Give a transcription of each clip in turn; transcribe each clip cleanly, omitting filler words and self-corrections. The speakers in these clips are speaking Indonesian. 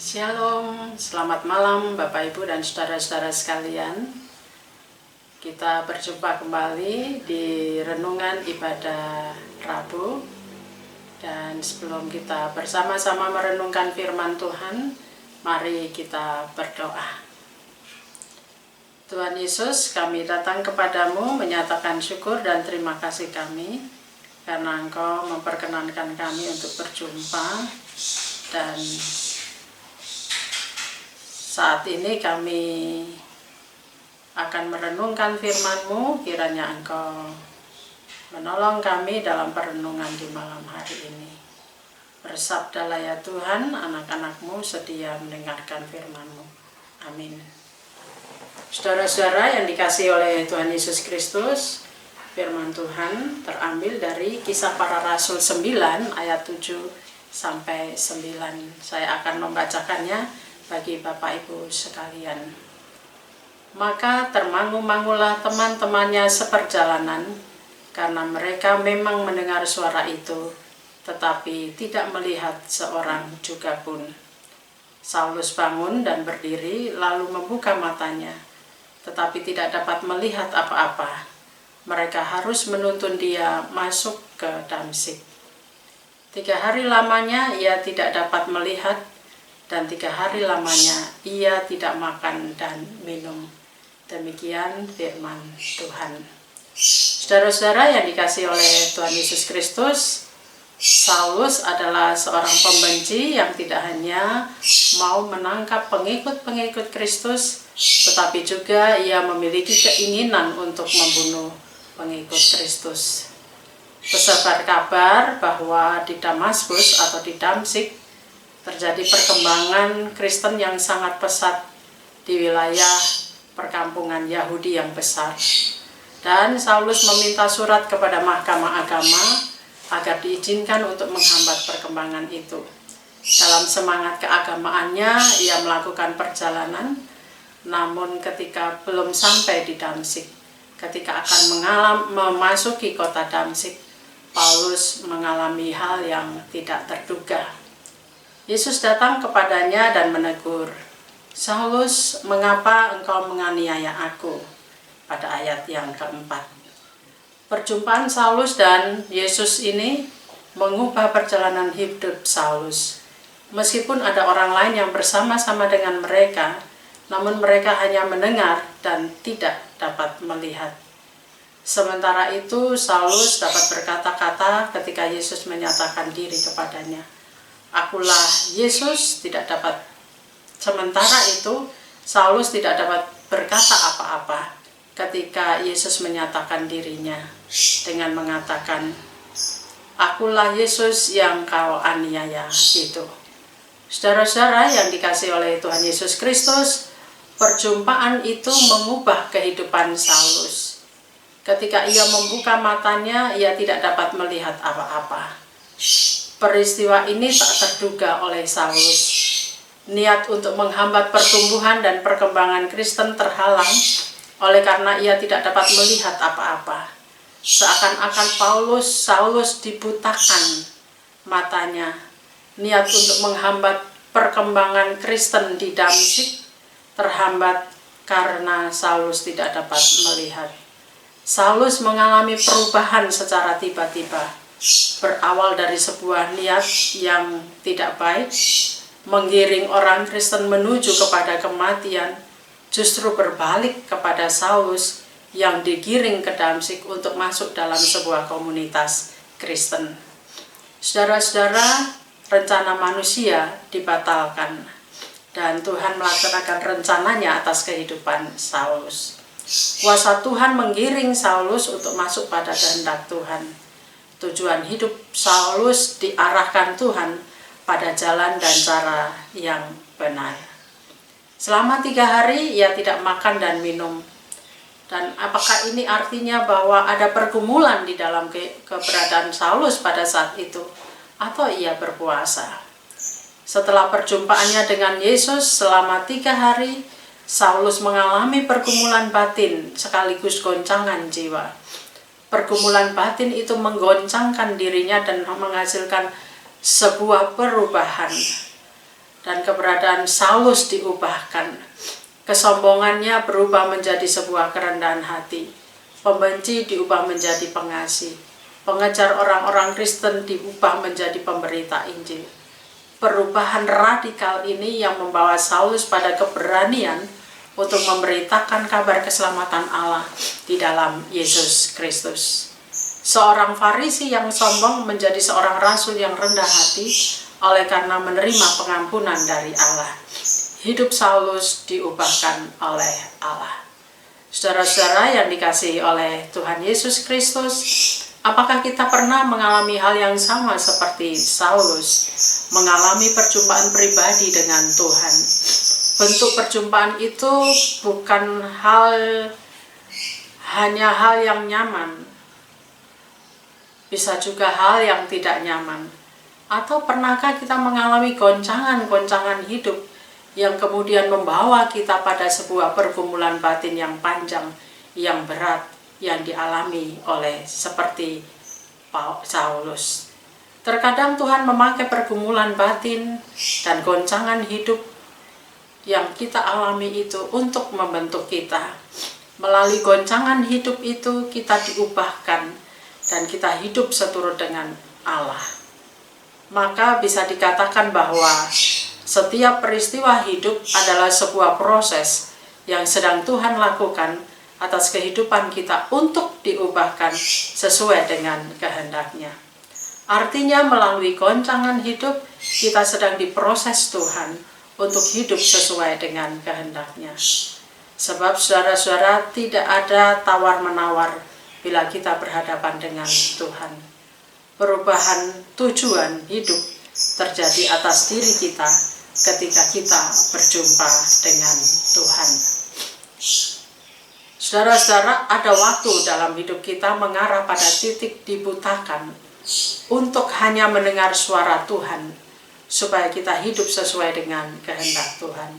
Shalom, selamat malam Bapak Ibu dan saudara-saudara sekalian. Kita berjumpa kembali di renungan ibadah Rabu. Dan sebelum kita bersama-sama merenungkan firman Tuhan, mari kita berdoa. Tuhan Yesus, kami datang kepadamu menyatakan syukur dan terima kasih kami karena Engkau memperkenankan kami untuk berjumpa. Dan saat ini kami akan merenungkan firman-Mu, kiranya Engkau menolong kami dalam perenungan di malam hari ini. Bersabdalah ya Tuhan, anak-anak-Mu sedia mendengarkan firman-Mu. Amin. Saudara-saudara yang dikasihi oleh Tuhan Yesus Kristus, firman Tuhan terambil dari Kisah Para Rasul 9 ayat 7 sampai 9. Saya akan membacakannya bagi Bapak Ibu sekalian. Maka termangu-mangulah teman-temannya seperjalanan, karena mereka memang mendengar suara itu, tetapi tidak melihat seorang juga pun. Saulus bangun dan berdiri, lalu membuka matanya, tetapi tidak dapat melihat apa-apa. Mereka harus menuntun dia masuk ke Damsyik. 3 hari lamanya ia tidak dapat melihat, dan 3 hari lamanya ia tidak makan dan minum. Demikian firman Tuhan. Saudara-saudara yang dikasihi oleh Tuhan Yesus Kristus, Saulus adalah seorang pembenci yang tidak hanya mau menangkap pengikut-pengikut Kristus, tetapi juga ia memiliki keinginan untuk membunuh pengikut Kristus. Tersebar kabar bahwa di Damaskus atau di Damsyik terjadi perkembangan Kristen yang sangat pesat di wilayah perkampungan Yahudi yang besar. Dan Saulus meminta surat kepada Mahkamah Agama agar diizinkan untuk menghambat perkembangan itu. Dalam semangat keagamaannya, ia melakukan perjalanan, namun ketika belum sampai di Damsyik, ketika akan memasuki kota Damsyik, Paulus mengalami hal yang tidak terduga. Yesus datang kepadanya dan menegur, "Saulus, mengapa engkau menganiaya aku?" Pada ayat yang keempat. Perjumpaan Saulus dan Yesus ini mengubah perjalanan hidup Saulus. Meskipun ada orang lain yang bersama-sama dengan mereka, namun mereka hanya mendengar dan tidak dapat melihat. Sementara itu, Saulus dapat berkata-kata ketika Yesus menyatakan diri kepadanya. "Akulah Yesus," tidak dapat. Sementara itu, Saulus tidak dapat berkata apa-apa ketika Yesus menyatakan dirinya dengan mengatakan, "Akulah Yesus yang kau aniaya itu." Saudara-saudara yang dikasihi oleh Tuhan Yesus Kristus, perjumpaan itu mengubah kehidupan Saulus. Ketika ia membuka matanya, ia tidak dapat melihat apa-apa. Peristiwa ini tak terduga oleh Saulus. Niat untuk menghambat pertumbuhan dan perkembangan Kristen terhalang oleh karena ia tidak dapat melihat apa-apa. Seakan-akan Saulus dibutakan matanya. Niat untuk menghambat perkembangan Kristen di Damsyik terhambat karena Saulus tidak dapat melihat. Saulus mengalami perubahan secara tiba-tiba. Berawal dari sebuah niat yang tidak baik, menggiring orang Kristen menuju kepada kematian, justru berbalik kepada Saulus yang digiring ke Damsyik untuk masuk dalam sebuah komunitas Kristen. Saudara-saudara, rencana manusia dibatalkan dan Tuhan melaksanakan rencananya atas kehidupan Saulus. Kuasa Tuhan menggiring Saulus untuk masuk pada kehendak Tuhan. Tujuan hidup Saulus diarahkan Tuhan pada jalan dan cara yang benar. Selama 3 hari ia tidak makan dan minum. Dan apakah ini artinya bahwa ada pergumulan di dalam keberadaan Saulus pada saat itu? Atau ia berpuasa? Setelah perjumpaannya dengan Yesus selama 3 hari, Saulus mengalami pergumulan batin sekaligus goncangan jiwa. Pergumulan batin itu menggoncangkan dirinya dan menghasilkan sebuah perubahan. dan keberadaan Saulus diubahkan. Kesombongannya berubah menjadi sebuah kerendahan hati. Pembenci diubah menjadi pengasih. Pengejar orang-orang Kristen diubah menjadi pemberita Injil. Perubahan radikal ini yang membawa Saulus pada keberanian untuk memberitakan kabar keselamatan Allah di dalam Yesus Kristus. Seorang Farisi yang sombong menjadi seorang rasul yang rendah hati oleh karena menerima pengampunan dari Allah. Hidup Saulus diubahkan oleh Allah. Saudara-saudara yang dikasihi oleh Tuhan Yesus Kristus, apakah kita pernah mengalami hal yang sama seperti Saulus, mengalami perjumpaan pribadi dengan Tuhan? Bentuk perjumpaan itu bukan hanya hal yang nyaman, bisa juga hal yang tidak nyaman. Atau pernahkah kita mengalami goncangan-goncangan hidup yang kemudian membawa kita pada sebuah pergumulan batin yang panjang, yang berat, yang dialami oleh seperti Saulus. Terkadang Tuhan memakai pergumulan batin dan goncangan hidup yang kita alami itu untuk membentuk kita. Melalui goncangan hidup itu kita diubahkan dan kita hidup seturut dengan Allah. Maka bisa dikatakan bahwa setiap peristiwa hidup adalah sebuah proses yang sedang Tuhan lakukan atas kehidupan kita untuk diubahkan sesuai dengan kehendak-Nya. Artinya melalui goncangan hidup kita sedang diproses Tuhan untuk hidup sesuai dengan kehendak-Nya. Sebab saudara-saudara, tidak ada tawar-menawar bila kita berhadapan dengan Tuhan. Perubahan tujuan hidup terjadi atas diri kita ketika kita berjumpa dengan Tuhan. Saudara-saudara, ada waktu dalam hidup kita mengarah pada titik dibutakan untuk hanya mendengar suara Tuhan, supaya kita hidup sesuai dengan kehendak Tuhan.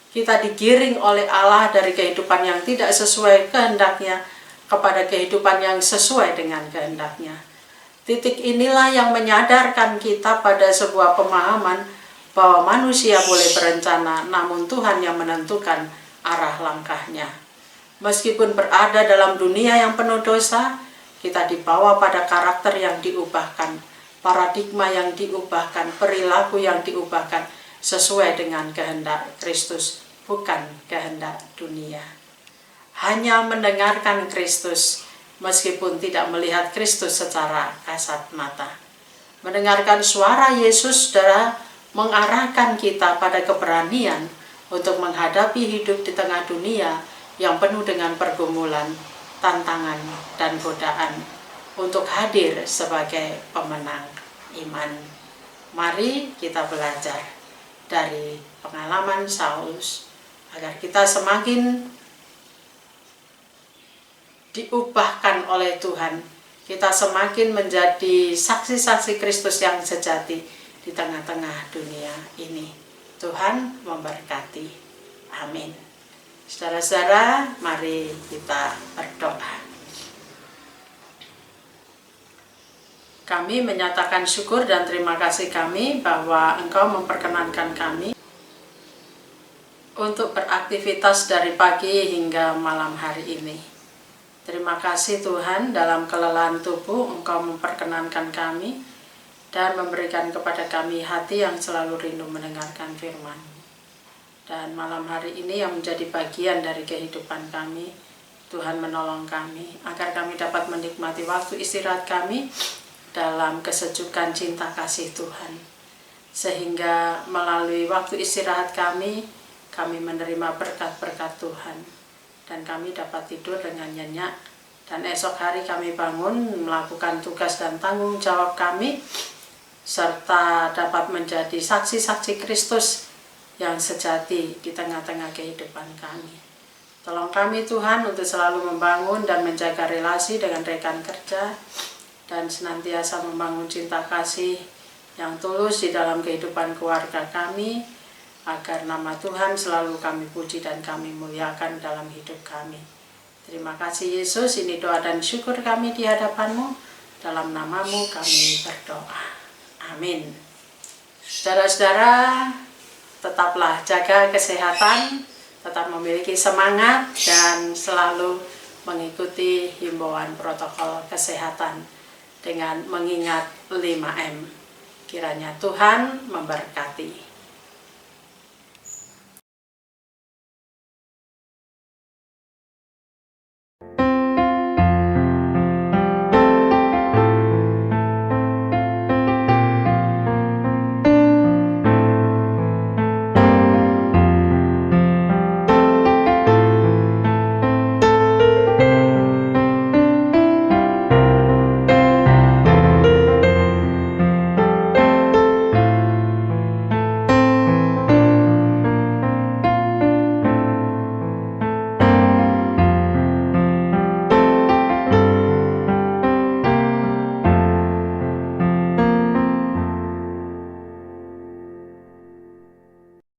Kita digiring oleh Allah dari kehidupan yang tidak sesuai kehendak-Nya kepada kehidupan yang sesuai dengan kehendak-Nya. Titik inilah yang menyadarkan kita pada sebuah pemahaman bahwa manusia boleh berencana, namun Tuhan yang menentukan arah langkahnya. Meskipun berada dalam dunia yang penuh dosa, kita dibawa pada karakter yang diubahkan, paradigma yang diubahkan, perilaku yang diubahkan sesuai dengan kehendak Kristus, bukan kehendak dunia. Hanya mendengarkan Kristus, meskipun tidak melihat Kristus secara kasat mata. Mendengarkan suara Yesus, saudara, mengarahkan kita pada keberanian untuk menghadapi hidup di tengah dunia yang penuh dengan pergumulan, tantangan, dan godaan, untuk hadir sebagai pemenang iman. Mari kita belajar dari pengalaman Saulus, agar kita semakin diubahkan oleh Tuhan, kita semakin menjadi saksi-saksi Kristus yang sejati di tengah-tengah dunia ini. Tuhan memberkati. Amin. Saudara-saudara, mari kita berdoa. Kami menyatakan syukur dan terima kasih kami bahwa Engkau memperkenankan kami untuk beraktivitas dari pagi hingga malam hari ini. Terima kasih Tuhan, dalam kelelahan tubuh Engkau memperkenankan kami dan memberikan kepada kami hati yang selalu rindu mendengarkan firman. Dan malam hari ini yang menjadi bagian dari kehidupan kami, Tuhan menolong kami agar kami dapat menikmati waktu istirahat kami dalam kesejukan cinta kasih Tuhan. Sehingga melalui waktu istirahat kami menerima berkat-berkat Tuhan. Dan kami dapat tidur dengan nyenyak, dan esok hari kami bangun melakukan tugas dan tanggung jawab kami, serta dapat menjadi saksi-saksi Kristus yang sejati di tengah-tengah kehidupan kami. Tolong kami Tuhan untuk selalu membangun dan menjaga relasi dengan rekan kerja, dan senantiasa membangun cinta kasih yang tulus di dalam kehidupan keluarga kami, agar nama Tuhan selalu kami puji dan kami muliakan dalam hidup kami. Terima kasih Yesus, ini doa dan syukur kami di hadapan-Mu. Dalam nama-Mu kami berdoa. Amin. Saudara-saudara, tetaplah jaga kesehatan, tetap memiliki semangat, dan selalu mengikuti himbauan protokol kesehatan dengan mengingat 5M. Kiranya Tuhan memberkati.